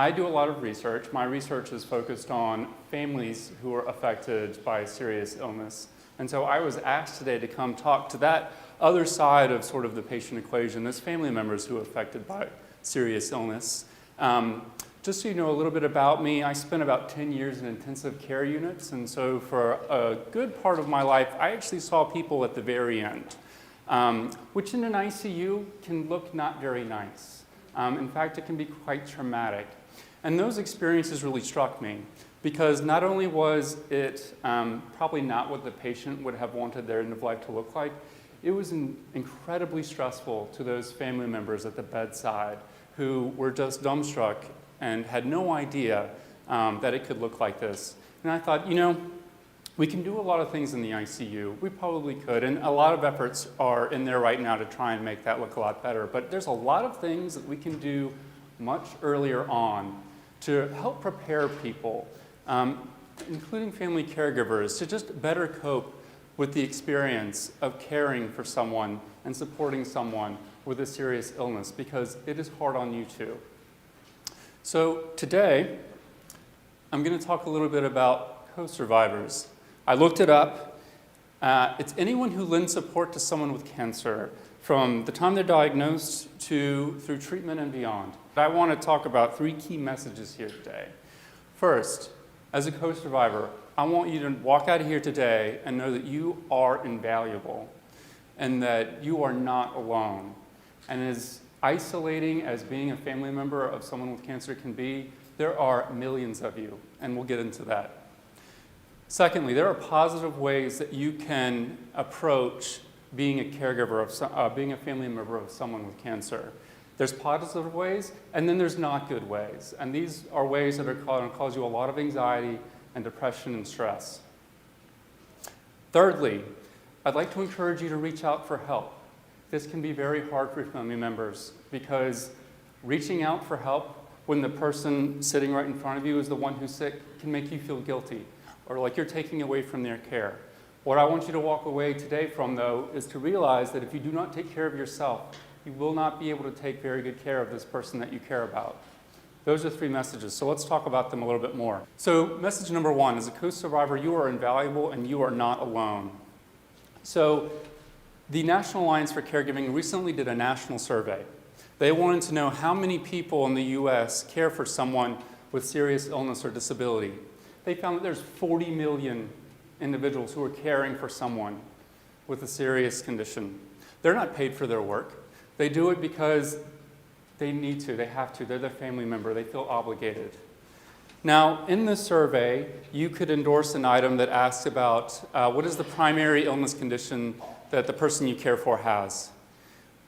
I do a lot of research. My research is focused on families who are affected by serious illness. And so I was asked today to come talk to that other side of sort of the patient equation, those family members who are affected by serious illness. Just so you know a little bit about me, I spent about 10 years in intensive care units, and so for a good part of my life, I actually saw people at the very end, which in an ICU can look not very nice. In fact, it can be quite traumatic. And those experiences really struck me, because not only was it probably not what the patient would have wanted their end of life to look like, it was incredibly stressful to those family members at the bedside who were just dumbstruck and had no idea that it could look like this. And I thought, you know, we can do a lot of things in the ICU. We probably could, and a lot of efforts are in there right now to try and make that look a lot better. But there's a lot of things that we can do much earlier on to help prepare people, including family caregivers, to just better cope with the experience of caring for someone and supporting someone with a serious illness, because it is hard on you too. So today, I'm going to talk a little bit about co-survivors. I looked it up. It's anyone who lends support to someone with cancer from the time they're diagnosed through treatment and beyond. I want to talk about 3 key messages here today. First, as a co-survivor, I want you to walk out of here today and know that you are invaluable and that you are not alone. And as isolating as being a family member of someone with cancer can be, there are millions of you, and we'll get into that. Secondly, there are positive ways that you can approach being a caregiver of being a family member of someone with cancer. There's positive ways, and then there's not good ways. And these are ways that are going to cause you a lot of anxiety and depression and stress. Thirdly, I'd like to encourage you to reach out for help. This can be very hard for family members, because reaching out for help when the person sitting right in front of you is the one who's sick can make you feel guilty, or like you're taking away from their care. What I want you to walk away today from, though, is to realize that if you do not take care of yourself, you will not be able to take very good care of this person that you care about. Those are 3 messages, so let's talk about them a little bit more. So message number 1, as a co-survivor, you are invaluable and you are not alone. So the National Alliance for Caregiving recently did a national survey. They wanted to know how many people in the US care for someone with serious illness or disability. They found that there's 40 million individuals who are caring for someone with a serious condition. They're not paid for their work. They do it because they need to, they have to, they're their family member, they feel obligated. Now, in this survey, you could endorse an item that asks about what is the primary illness condition that the person you care for has.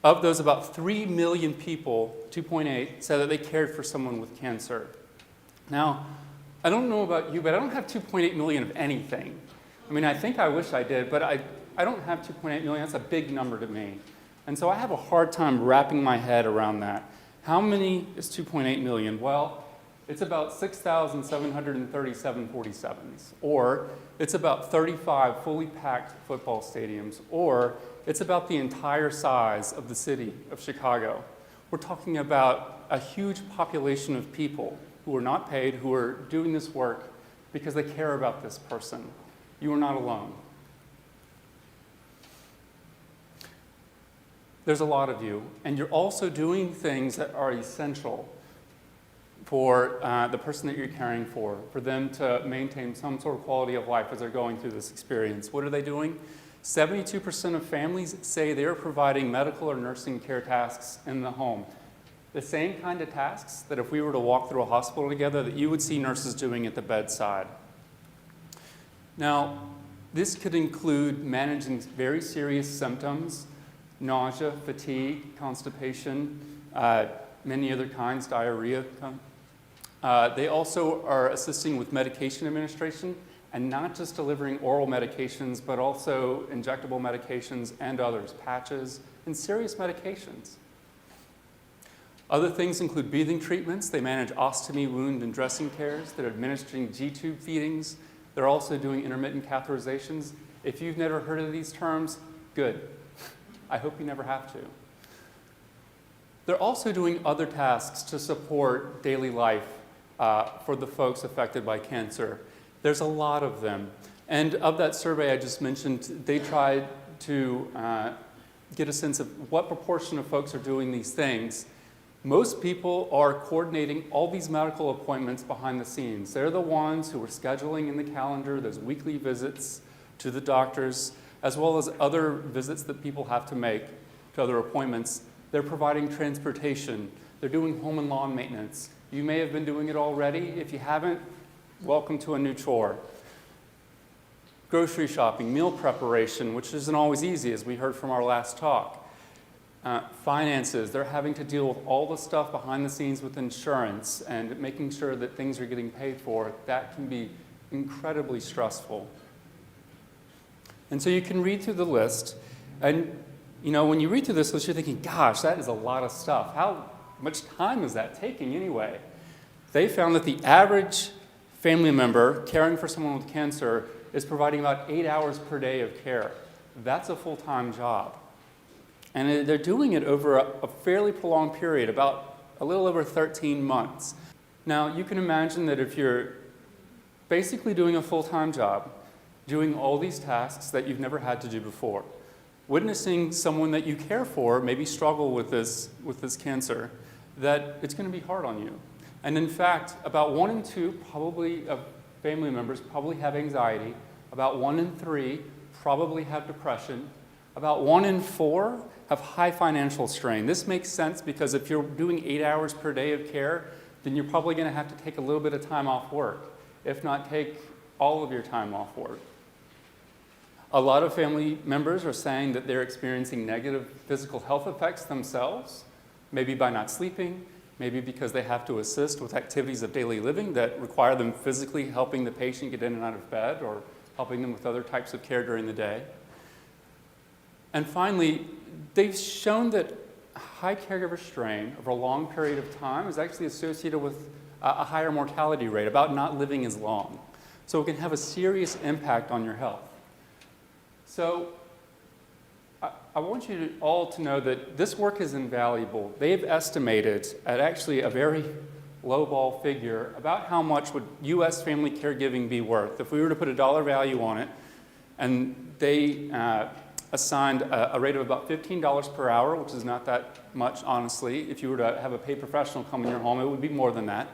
Of those, about 3 million people, 2.8, said that they cared for someone with cancer. Now, I don't know about you, but I don't have 2.8 million of anything. I mean, I think I wish I did, but I don't have 2.8 million. That's a big number to me. And so I have a hard time wrapping my head around that. How many is 2.8 million? Well, it's about 6,737 47s, or it's about 35 fully packed football stadiums, or it's about the entire size of the city of Chicago. We're talking about a huge population of people who are not paid, who are doing this work because they care about this person. You are not alone. There's a lot of you, and you're also doing things that are essential for the person that you're caring for them to maintain some sort of quality of life as they're going through this experience. What are they doing? 72% of families say they're providing medical or nursing care tasks in the home. The same kind of tasks that if we were to walk through a hospital together that you would see nurses doing at the bedside. Now, this could include managing very serious symptoms, nausea, fatigue, constipation, many other kinds, diarrhea. They also are assisting with medication administration, and not just delivering oral medications, but also injectable medications and others, patches, and serious medications. Other things include breathing treatments. They manage ostomy, wound, and dressing cares. They're administering G-tube feedings. They're also doing intermittent catheterizations. If you've never heard of these terms, good. I hope you never have to. They're also doing other tasks to support daily life for the folks affected by cancer. There's a lot of them. And of that survey I just mentioned, they tried to get a sense of what proportion of folks are doing these things. Most people are coordinating all these medical appointments behind the scenes. They're the ones who are scheduling in the calendar those weekly visits to the doctors, as well as other visits that people have to make to other appointments. They're providing transportation. They're doing home and lawn maintenance. You may have been doing it already. If you haven't, welcome to a new chore. Grocery shopping, meal preparation, which isn't always easy, as we heard from our last talk. Finances, they're having to deal with all the stuff behind the scenes with insurance and making sure that things are getting paid for. That can be incredibly stressful. And so you can read through the list, and when you read through this list, you're thinking, gosh, that is a lot of stuff. How much time is that taking anyway? They found that the average family member caring for someone with cancer is providing about 8 hours per day of care. That's a full-time job. And they're doing it over a fairly prolonged period, about a little over 13 months. Now, you can imagine that if you're basically doing a full-time job, doing all these tasks that you've never had to do before, witnessing someone that you care for maybe struggle with this cancer, that it's going to be hard on you. And in fact, about 1 in 2 probably of family members probably have anxiety. About 1 in 3 probably have depression. About 1 in 4 have high financial strain. This makes sense because if you're doing 8 hours per day of care, then you're probably going to have to take a little bit of time off work, if not take all of your time off work. A lot of family members are saying that they're experiencing negative physical health effects themselves, maybe by not sleeping, maybe because they have to assist with activities of daily living that require them physically helping the patient get in and out of bed or helping them with other types of care during the day. And finally, they've shown that high caregiver strain over a long period of time is actually associated with a higher mortality rate, about not living as long. So it can have a serious impact on your health. So I want you all to know that this work is invaluable. They've estimated at actually a very lowball figure about how much would U.S. family caregiving be worth if we were to put a dollar value on it, and they assigned a rate of about $15 per hour, which is not that much, honestly. If you were to have a paid professional come in your home, it would be more than that.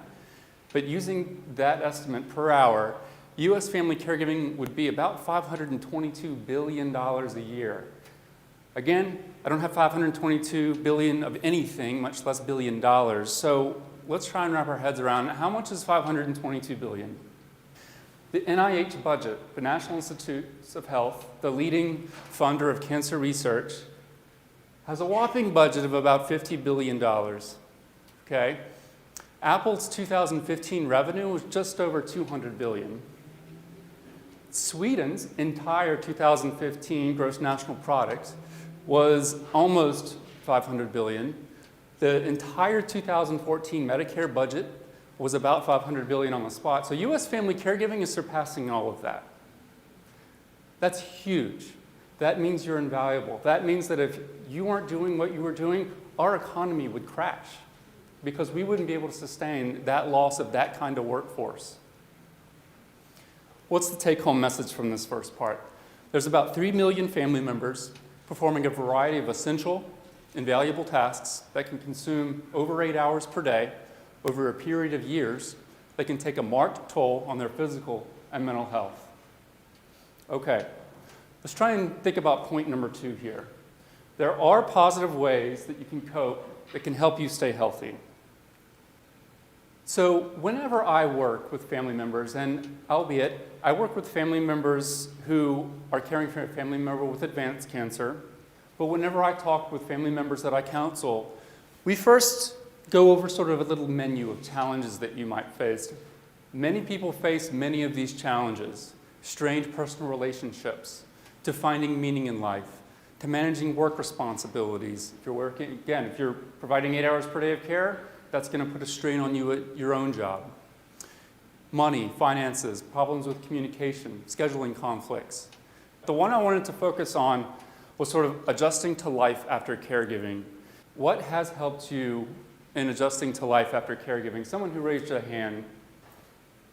But using that estimate per hour, U.S. family caregiving would be about $522 billion a year. Again, I don't have $522 billion of anything, much less $1 billion. So let's try and wrap our heads around how much is $522 billion? The NIH budget, the National Institutes of Health, the leading funder of cancer research, has a whopping budget of about $50 billion. Okay? Apple's 2015 revenue was just over $200 billion. Sweden's entire 2015 gross national product was almost $500 billion. The entire 2014 Medicare budget was about $500 billion on the spot. So U.S. family caregiving is surpassing all of that. That's huge. That means you're invaluable. That means that if you weren't doing what you were doing, our economy would crash because we wouldn't be able to sustain that loss of that kind of workforce. What's the take-home message from this first part? There's about 3 million family members performing a variety of essential, invaluable tasks that can consume over 8 hours per day over a period of years that can take a marked toll on their physical and mental health. Okay, let's try and think about point number 2 here. There are positive ways that you can cope that can help you stay healthy. So whenever I work with family members, and albeit I work with family members who are caring for a family member with advanced cancer, but whenever I talk with family members that I counsel, we first go over sort of a little menu of challenges that you might face. Many people face many of these challenges: strained personal relationships, to finding meaning in life, to managing work responsibilities. If you're working, again, if you're providing 8 hours per day of care, that's going to put a strain on you at your own job. Money, finances, problems with communication, scheduling conflicts. The one I wanted to focus on was sort of adjusting to life after caregiving. What has helped you in adjusting to life after caregiving? Someone who raised a hand,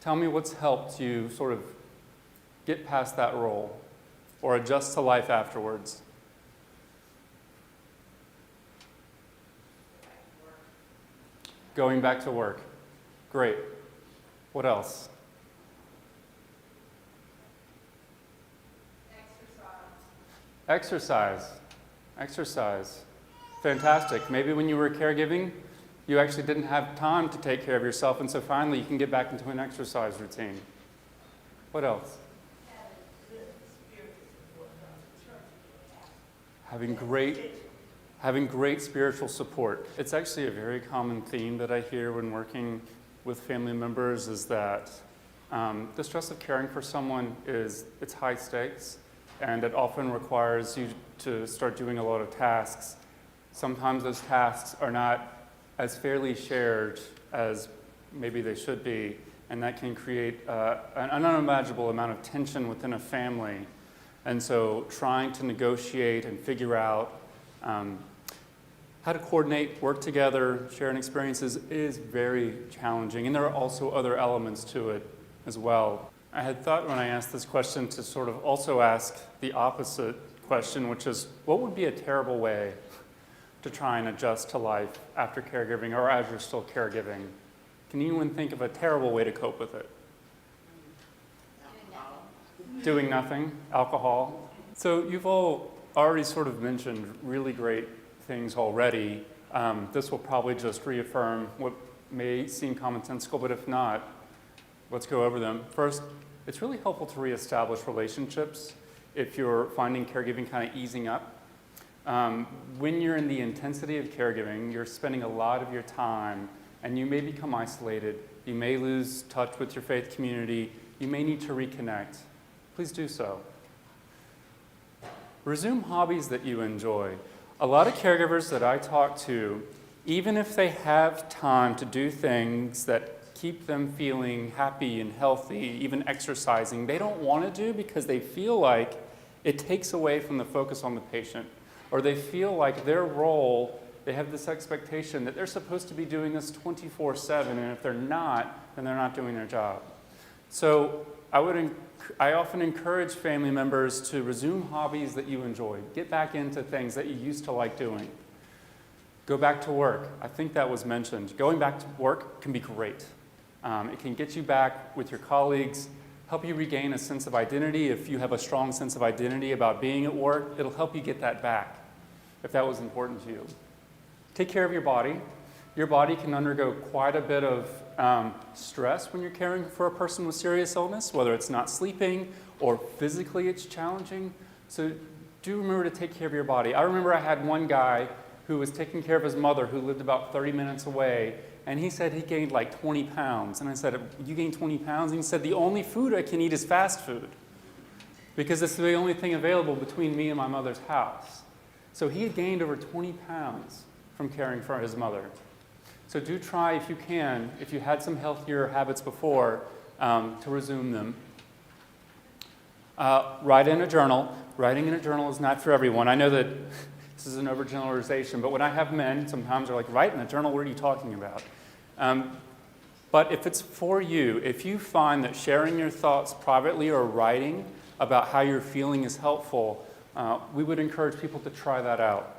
tell me what's helped you sort of get past that role or adjust to life afterwards. Going back to work. Great. What else? Exercise. Exercise. Fantastic. Maybe when you were caregiving, you actually didn't have time to take care of yourself, and so finally you can get back into an exercise routine. What else? Having great spiritual support. It's actually a very common theme that I hear when working with family members is that the stress of caring for someone it's high stakes, and it often requires you to start doing a lot of tasks. Sometimes those tasks are not as fairly shared as maybe they should be, and that can create an unimaginable amount of tension within a family. And so trying to negotiate and figure out how to coordinate, work together, sharing experiences is very challenging. And there are also other elements to it as well. I had thought when I asked this question to sort of also ask the opposite question, which is, what would be a terrible way to try and adjust to life after caregiving or as you're still caregiving? Can anyone think of a terrible way to cope with it? Doing nothing, alcohol. So you've all already sort of mentioned really great things already. This will probably just reaffirm what may seem commonsensical, but if not, let's go over them. First, it's really helpful to reestablish relationships if you're finding caregiving kind of easing up. When you're in the intensity of caregiving, you're spending a lot of your time, and you may become isolated. You may lose touch with your faith community. You may need to reconnect. Please do so. Resume hobbies that you enjoy. A lot of caregivers that I talk to, even if they have time to do things that keep them feeling happy and healthy, even exercising, they don't want to do because they feel like it takes away from the focus on the patient, or they feel like their role, they have this expectation that they're supposed to be doing this 24/7, and if they're not, then they're not doing their job. So I often encourage family members to resume hobbies that you enjoy. Get back into things that you used to like doing. Go back to work. I think that was mentioned. Going back to work can be great. It can get you back with your colleagues, help you regain a sense of identity. If you have a strong sense of identity about being at work, it'll help you get that back, if that was important to you. Take care of your body. Your body can undergo quite a bit of stress when you're caring for a person with serious illness, whether it's not sleeping or physically it's challenging. So do remember to take care of your body. I remember I had one guy who was taking care of his mother who lived about 30 minutes away, and he said he gained like 20 pounds. And I said, you gained 20 pounds? And he said, the only food I can eat is fast food because it's the only thing available between me and my mother's house. So he had gained over 20 pounds from caring for his mother. So do try, if you can, if you had some healthier habits before, to resume them. Write in a journal. Writing in a journal is not for everyone. I know that this is an overgeneralization, but when I have men, sometimes they're like, write in a journal, what are you talking about? But if it's for you, if you find that sharing your thoughts privately or writing about how you're feeling is helpful, we would encourage people to try that out.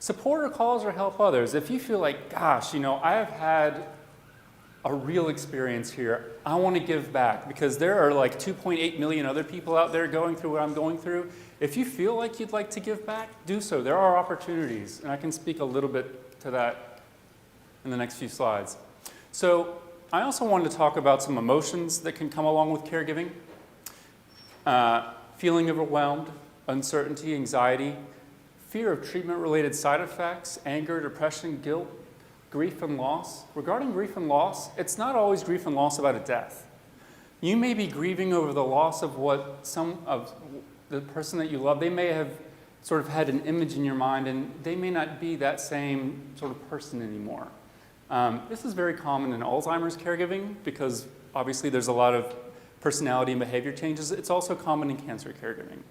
Support or cause or help others. If you feel like, gosh, I have had a real experience here, I want to give back because there are like 2.8 million other people out there going through what I'm going through. If you feel like you'd like to give back, do so. There are opportunities, and I can speak a little bit to that in the next few slides. So I also wanted to talk about some emotions that can come along with caregiving. Feeling overwhelmed, uncertainty, anxiety, fear of treatment-related side effects, anger, depression, guilt, grief and loss. Regarding grief and loss, it's not always grief and loss about a death. You may be grieving over the loss of what some of the person that you love. They may have sort of had an image in your mind, and they may not be that same sort of person anymore. This is very common in Alzheimer's caregiving because obviously there's a lot of personality and behavior changes. It's also common in cancer caregiving.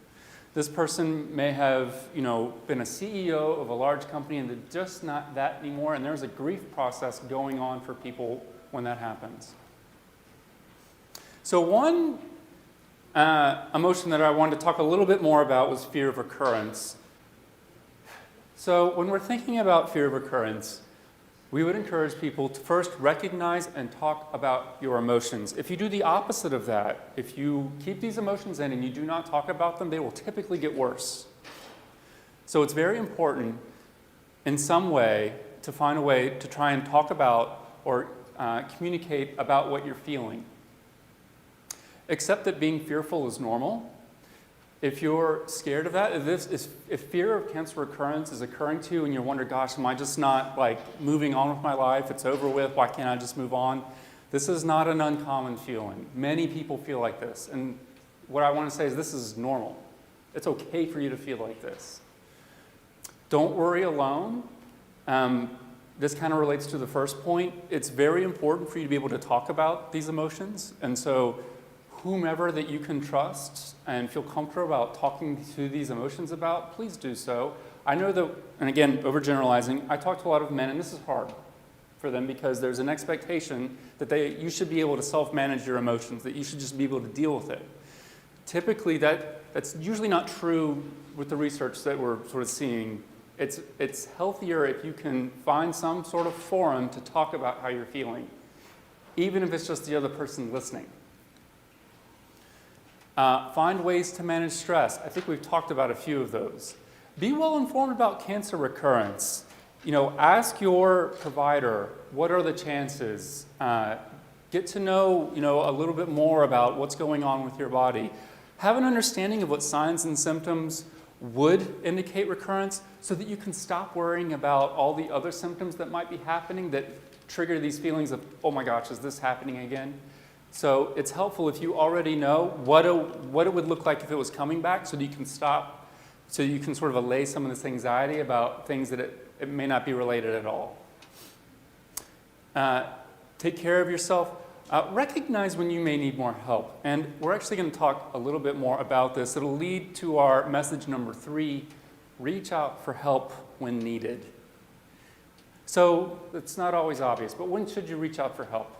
This person may have, been a CEO of a large company and they're just not that anymore, and there's a grief process going on for people when that happens. So one emotion that I wanted to talk a little bit more about was fear of recurrence. So when we're thinking about fear of recurrence, we would encourage people to first recognize and talk about your emotions. If you do the opposite of that, if you keep these emotions in and you do not talk about them, they will typically get worse. So it's very important in some way to find a way to try and talk about or communicate about what you're feeling. Accept that being fearful is normal. If you're scared of that, if fear of cancer recurrence is occurring to you and you wonder, gosh, am I just not moving on with my life? It's over with. Why can't I just move on? This is not an uncommon feeling. Many people feel like this. And what I want to say is this is normal. It's okay for you to feel like this. Don't worry alone. This kind of relates to the first point. It's very important for you to be able to talk about these emotions. And so whomever that you can trust and feel comfortable about talking to these emotions about, please do so. I know that, and again, overgeneralizing, I talk to a lot of men, and this is hard for them because there's an expectation that you should be able to self-manage your emotions, that you should just be able to deal with it. Typically, that's usually not true with the research that we're sort of seeing. It's healthier if you can find some sort of forum to talk about how you're feeling, even if it's just the other person listening. Find ways to manage stress. I think we've talked about a few of those. Be well informed about cancer recurrence. Ask your provider, what are the chances? Get to know, a little bit more about what's going on with your body. Have an understanding of what signs and symptoms would indicate recurrence so that you can stop worrying about all the other symptoms that might be happening that trigger these feelings of, oh my gosh, is this happening again? So it's helpful if you already know what it would look like if it was coming back so that you can stop, so you can sort of allay some of this anxiety about things that it may not be related at all. Take care of yourself. Recognize when you may need more help. And we're actually going to talk a little bit more about this. It'll lead to our message number 3, reach out for help when needed. So it's not always obvious, but when should you reach out for help?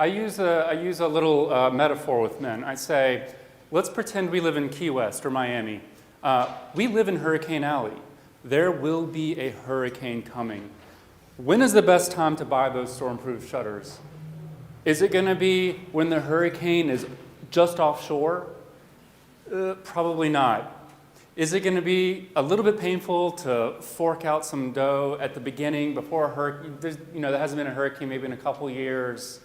I use a little metaphor with men. I say, let's pretend we live in Key West or Miami. We live in Hurricane Alley. There will be a hurricane coming. When is the best time to buy those storm-proof shutters? Is it going to be when the hurricane is just offshore? Probably not. Is it going to be a little bit painful to fork out some dough at the beginning before a hurricane? There hasn't been a hurricane maybe in a couple years.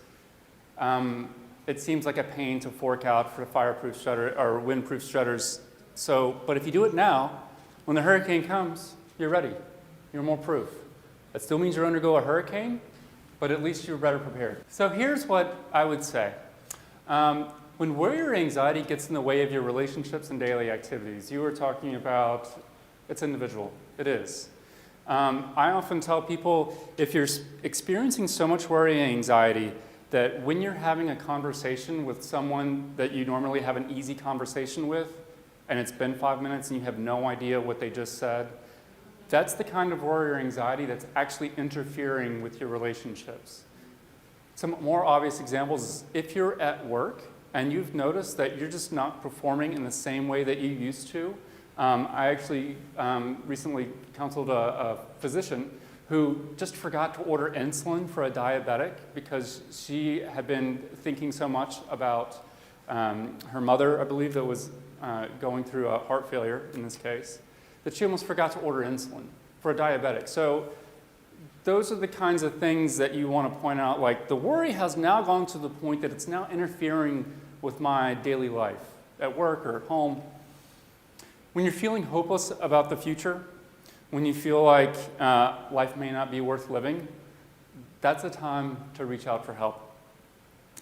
It seems like a pain to fork out for fireproof shutter or windproof shutters. But if you do it now, when the hurricane comes, you're ready. You're more proof. That still means you'll undergo a hurricane, but at least you're better prepared. So here's what I would say. When worry or anxiety gets in the way of your relationships and daily activities, you were talking about, it's individual. It is. I often tell people, if you're experiencing so much worry and anxiety that when you're having a conversation with someone that you normally have an easy conversation with, and it's been 5 minutes and you have no idea what they just said, that's the kind of worry or anxiety that's actually interfering with your relationships. Some more obvious examples is if you're at work and you've noticed that you're just not performing in the same way that you used to. I actually recently counseled a physician who just forgot to order insulin for a diabetic because she had been thinking so much about her mother, I believe, that was going through a heart failure in this case, that she almost forgot to order insulin for a diabetic. So those are the kinds of things that you want to point out, like the worry has now gone to the point that it's now interfering with my daily life, at work or at home. When you're feeling hopeless about the future, when you feel like life may not be worth living, that's a time to reach out for help.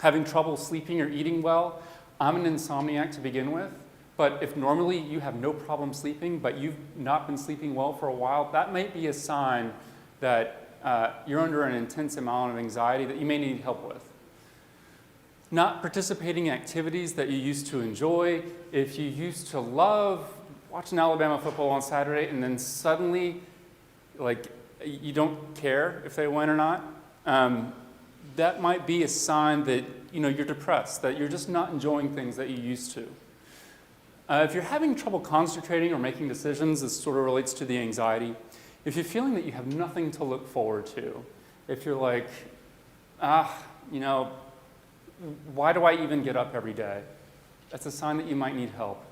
Having trouble sleeping or eating well, I'm an insomniac to begin with, but if normally you have no problem sleeping, but you've not been sleeping well for a while, that might be a sign that you're under an intense amount of anxiety that you may need help with. Not participating in activities that you used to enjoy. If you used to love watching Alabama football on Saturday and then suddenly, like, you don't care if they win or not, that might be a sign that, you're depressed, that you're just not enjoying things that you used to. If you're having trouble concentrating or making decisions, this sort of relates to the anxiety. If you're feeling that you have nothing to look forward to, if you're like, why do I even get up every day? That's a sign that you might need help.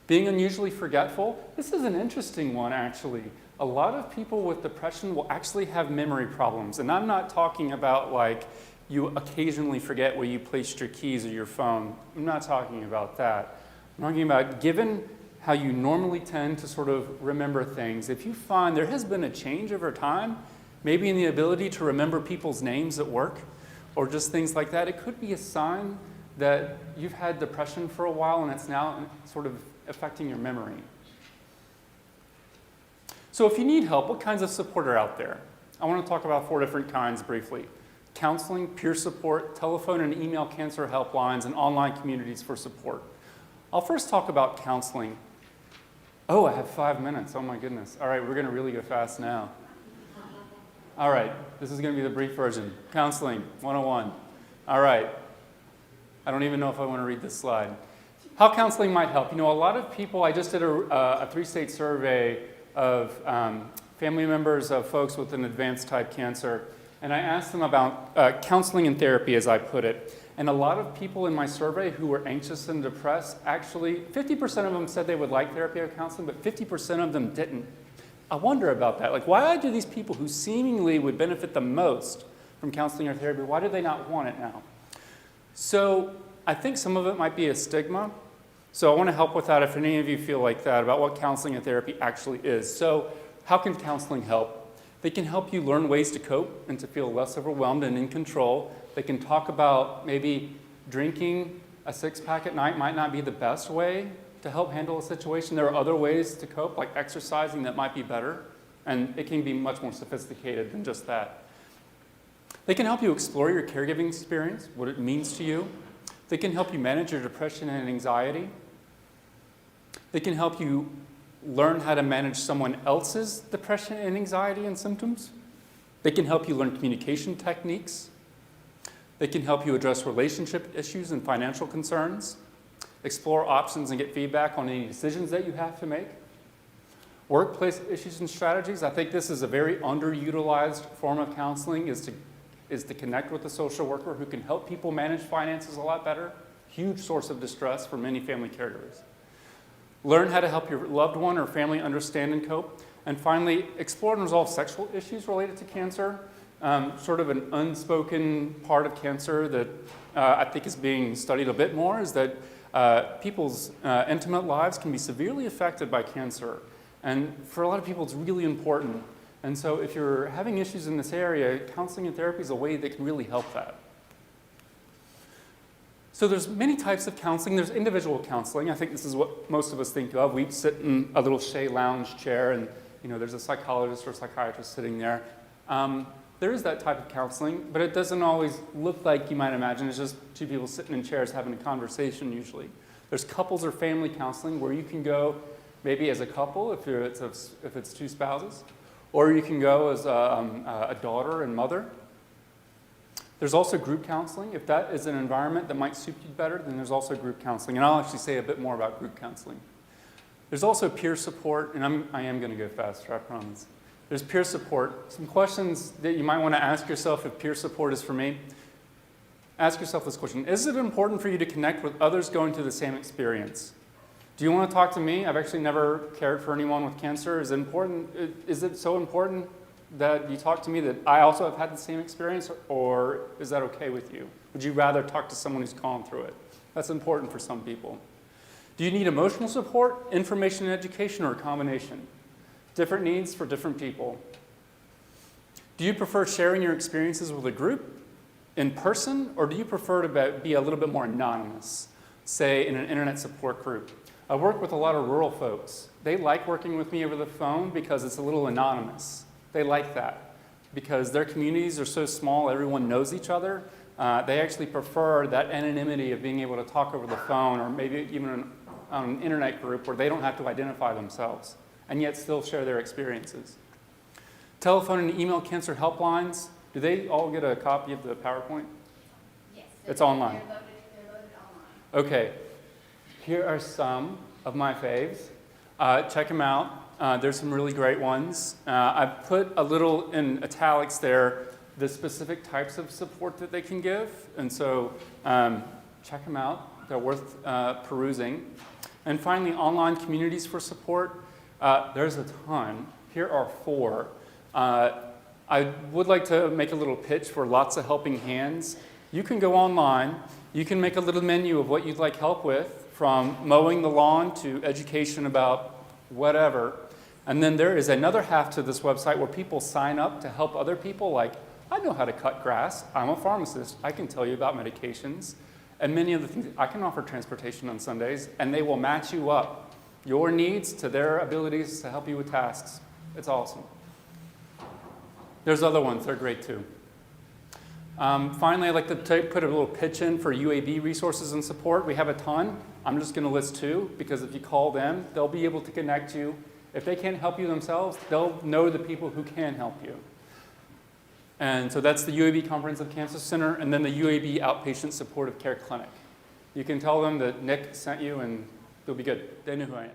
Being unusually forgetful, this is an interesting one actually. A lot of people with depression will actually have memory problems. And I'm not talking about like you occasionally forget where you placed your keys or your phone. I'm not talking about that. I'm talking about given how you normally tend to sort of remember things, if you find there has been a change over time, maybe in the ability to remember people's names at work or just things like that, it could be a sign that you've had depression for a while and it's now sort of affecting your memory. So if you need help, what kinds of support are out there? I want to talk about 4 different kinds briefly. Counseling, peer support, telephone and email cancer helplines, and online communities for support. I'll first talk about counseling. Oh, I have 5 minutes. Oh my goodness. All right, we're going to really go fast now. All right, this is going to be the brief version. Counseling 101. All right. I don't even know if I want to read this slide. How counseling might help. A lot of people, I just did a 3-state survey of family members of folks with an advanced type cancer, and I asked them about counseling and therapy, as I put it. And a lot of people in my survey who were anxious and depressed, actually, 50% of them said they would like therapy or counseling, but 50% of them didn't. I wonder about that. Like, why do these people who seemingly would benefit the most from counseling or therapy, why do they not want it now? So I think some of it might be a stigma. So I want to help with that if any of you feel like that about what counseling and therapy actually is. So how can counseling help? They can help you learn ways to cope and to feel less overwhelmed and in control. They can talk about maybe drinking a 6-pack at night might not be the best way to help handle a situation. There are other ways to cope, like exercising, that might be better. And it can be much more sophisticated than just that. They can help you explore your caregiving experience, what it means to you. They can help you manage your depression and anxiety. They can help you learn how to manage someone else's depression and anxiety and symptoms. They can help you learn communication techniques. They can help you address relationship issues and financial concerns, explore options and get feedback on any decisions that you have to make. Workplace issues and strategies. I think this is a very underutilized form of counseling, is to connect with a social worker who can help people manage finances a lot better. Huge source of distress for many family caregivers. Learn how to help your loved one or family understand and cope. And finally, explore and resolve sexual issues related to cancer. Sort of an unspoken part of cancer that I think is being studied a bit more is that people's intimate lives can be severely affected by cancer. And for a lot of people, it's really important. And so if you're having issues in this area, counseling and therapy is a way that can really help that. So there's many types of counseling. There's individual counseling. I think this is what most of us think of. We sit in a little Shea lounge chair and there's a psychologist or psychiatrist sitting there. There is that type of counseling, but it doesn't always look like you might imagine. It's just 2 people sitting in chairs having a conversation usually. There's couples or family counseling where you can go maybe as a couple if it's 2 spouses, or you can go as a daughter and mother. There's also group counseling. If that is an environment that might suit you better, then there's also group counseling. And I'll actually say a bit more about group counseling. There's also peer support, and I am going to go faster, I promise. There's peer support. Some questions that you might want to ask yourself if peer support is for me. Ask yourself this question. Is it important for you to connect with others going through the same experience? Do you want to talk to me? I've actually never cared for anyone with cancer. Is it so important that you talk to me that I also have had the same experience, or is that okay with you? Would you rather talk to someone who's gone through it? That's important for some people. Do you need emotional support, information and education, or a combination? Different needs for different people. Do you prefer sharing your experiences with a group in person, or do you prefer to be a little bit more anonymous, say in an internet support group? I work with a lot of rural folks. They like working with me over the phone because it's a little anonymous. They like that because their communities are so small, everyone knows each other. They actually prefer that anonymity of being able to talk over the phone or maybe even on an internet group where they don't have to identify themselves and yet still share their experiences. Telephone and email cancer helplines. Do they all get a copy of the PowerPoint? Yes. It's online. They're loaded online. Okay. Here are some of my faves. Check them out. There's some really great ones. I've put a little in italics there the specific types of support that they can give. And so check them out. They're worth perusing. And finally, online communities for support. There's a ton. Here are 4. I would like to make a little pitch for lots of helping hands. You can go online. You can make a little menu of what you'd like help with, from mowing the lawn to education about whatever. And then there is another half to this website where people sign up to help other people, like, I know how to cut grass. I'm a pharmacist. I can tell you about medications. And many of the things, I can offer transportation on Sundays, and they will match you up, your needs to their abilities to help you with tasks. It's awesome. There's other ones. They're great, too. Finally, I'd like to put a little pitch in for UAB resources and support. We have a ton. I'm just going to list 2, because if you call them, they'll be able to connect you. If they can't help you themselves, they'll know the people who can help you. And so that's the UAB Comprehensive Cancer Center, and then the UAB Outpatient Supportive Care Clinic. You can tell them that Nick sent you, and they'll be good. They know who I am.